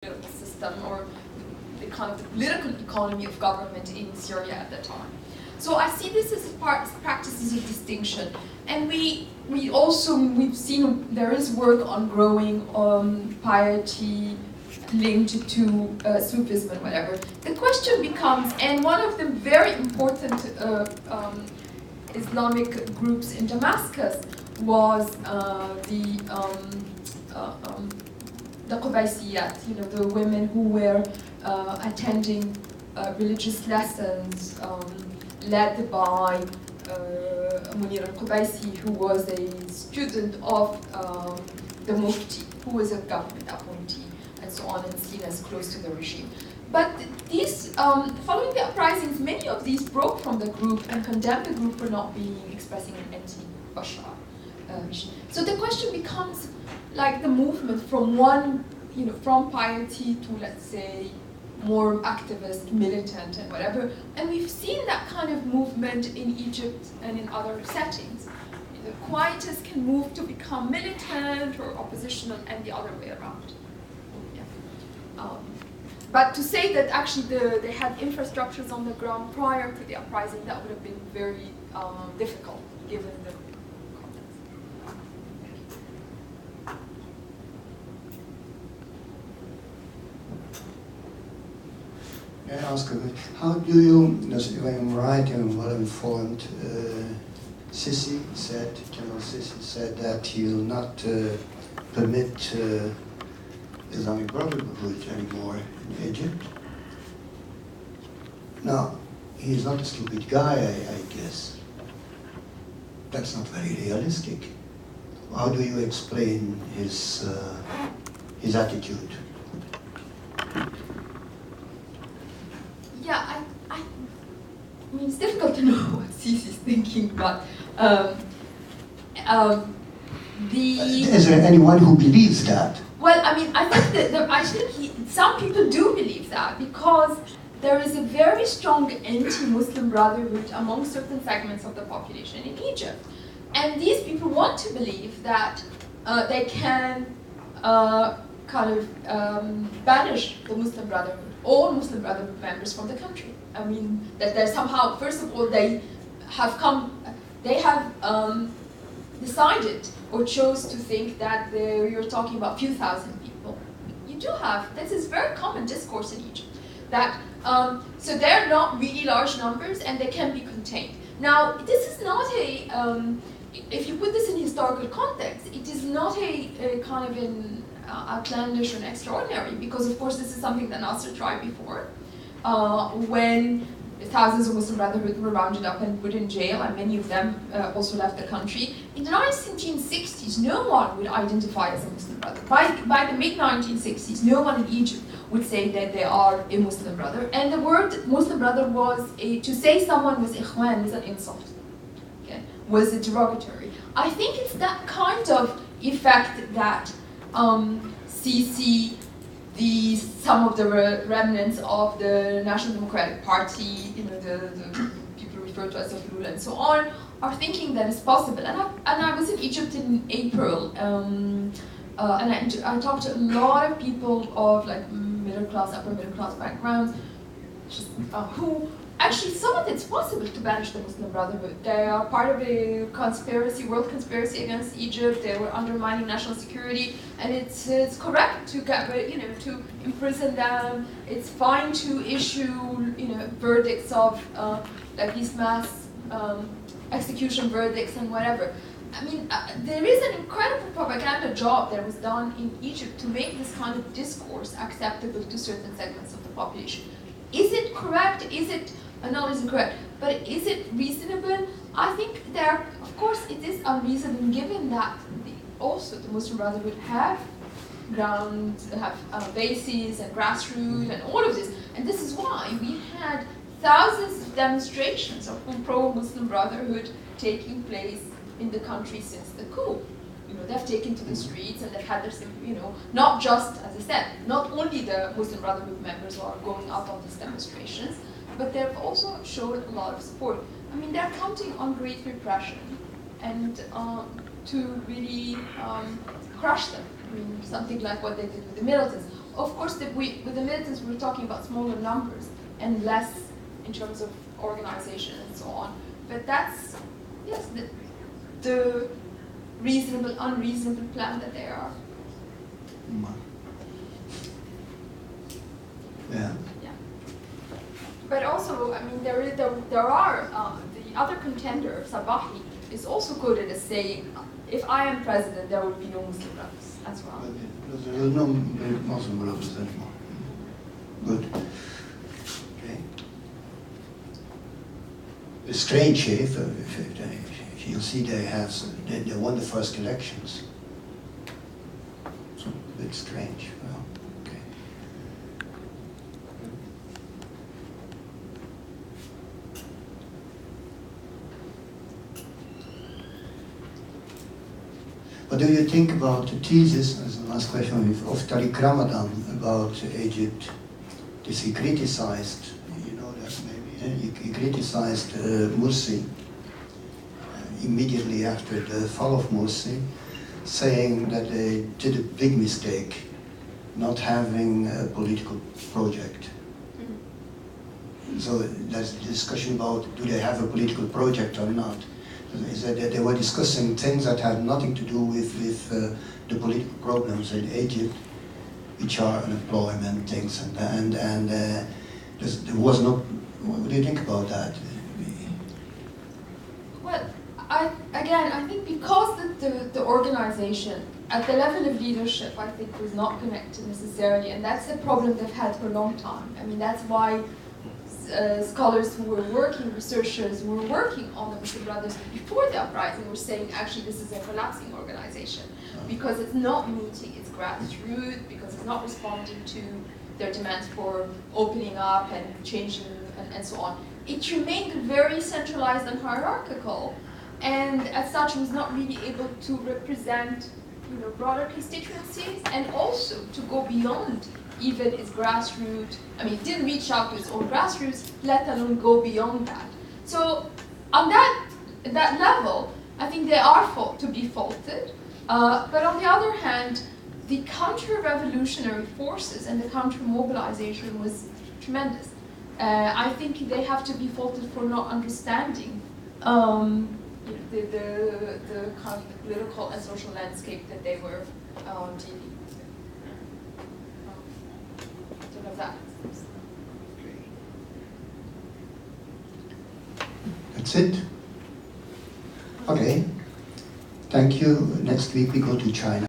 political system or the kind of the political economy of government in Syria at that time. So I see this as practices of distinction, and we've seen there is work on growing piety linked to Sufism and whatever. The question becomes, and one of the very important Islamic groups in Damascus was the Qubaysiyat, the women who were attending religious lessons led by Munir al-Qubaysi, who was a student of the Mufti, who was a government appointee, and so on, and seen as close to the regime. But these, following the uprisings, many of these broke from the group and condemned the group for not expressing an anti-Bashar regime. So the question becomes, like, the movement from from piety to, let's say, more activist, militant, and whatever. And we've seen that kind of movement in Egypt and in other settings. The quietists can move to become militant or oppositional, and the other way around. Yeah. But to say that actually they had infrastructures on the ground prior to the uprising, that would have been very difficult, given the context. May I ask a bit, how do you, when I'm right and well informed, General Sisi said that he will not permit Islamic Brotherhood anymore in Egypt. Now, he's not a stupid guy, I guess. That's not very realistic. How do you explain his attitude? Yeah, I mean, it's difficult to know what Sisi's thinking, but is there anyone who believes that? Well, I mean, I think that some people do believe that, because there is a very strong anti-Muslim brotherhood among certain segments of the population in Egypt. And these people want to believe that they can banish the Muslim Brotherhood, all Muslim Brotherhood members from the country. I mean, that they're somehow, first of all, they have decided or chose to think that you're talking about a few thousand people. You do have, this is very common discourse in Egypt, that so they're not really large numbers and they can be contained. Now, this is not a, if you put this in historical context, it is not a kind of an outlandish and extraordinary, because of course this is something that Nasser tried before, when thousands of Muslim Brotherhood were rounded up and put in jail, and many of them also left the country. In the 1960s, no one would identify as a Muslim brother. By the mid-1960s, no one in Egypt would say that they are a Muslim brother. And the word Muslim brother was, to say someone was ikhwan was an insult, okay? Was a derogatory. I think it's that kind of effect that Sisi, some of the remnants of the National Democratic Party, the people referred to as Lula and so on, are thinking that it's possible. And I was in Egypt in April, and I talked to a lot of people of like middle class, upper middle class backgrounds, who actually saw that it's possible to banish the Muslim Brotherhood. They are part of a conspiracy, world conspiracy against Egypt. They were undermining national security, and it's correct to to imprison them. It's fine to issue verdicts of like these mass execution verdicts and whatever. I mean, there is an incredible propaganda job that was done in Egypt to make this kind of discourse acceptable to certain segments of the population. Is it correct? Is it not isn't correct? But is it reasonable? I think of course, it is unreasonable, given that also the Muslim Brotherhood have bases and grassroots and all of this. And this is why we had thousands of demonstrations of pro-Muslim Brotherhood taking place in the country since the coup. They've taken to the streets and they've had their, not just, as I said, not only the Muslim Brotherhood members who are going out on these demonstrations, but they've also showed a lot of support. I mean, they're counting on great repression and to really crush them. I mean, something like what they did with the militants. of course, with the militants, we're talking about smaller numbers and less in terms of organization and so on. But that's, yes, the reasonable, unreasonable plan that they are. Yeah. Yeah. But also, I mean, there are the other contender, Sabahi, is also quoted as saying, if I am president, there will be no Muslim brothers as well. There are no Muslim brothers anymore. Good. Okay. It's strange if you'll see they won the first elections. So a bit strange. Well, okay. What do you think about the thesis, as the last question, of Tariq Ramadan about Egypt? This he criticized, you know that maybe, he criticized Morsi immediately after the fall of Morsi, saying that they did a big mistake not having a political project. So there's a discussion about do they have a political project or not. Is that they were discussing things that had nothing to do with the political problems in Egypt, which are unemployment things, and there was no. What do you think about that? Well, I think because the organization at the level of leadership, I think, was not connected necessarily, and that's a problem they've had for a long time. I mean, that's why scholars who were working, researchers who were working on the Muslim Brothers before the uprising were saying, actually, this is a collapsing organization because it's not meeting its grassroots, because it's not responding to their demands for opening up and changing and so on. It remained very centralized and hierarchical, and as such was not really able to represent, you know, broader constituencies, and also to go beyond even its grassroots. I mean, it didn't reach out to its own grassroots, let alone go beyond that. So on that level, I think they are to be faulted. But on the other hand, the counter-revolutionary forces and the counter-mobilization was tremendous. I think they have to be faulted for not understanding the kind of political and social landscape that they were dealing with. Of that. That's it. Okay. Thank you. Next week we go to China.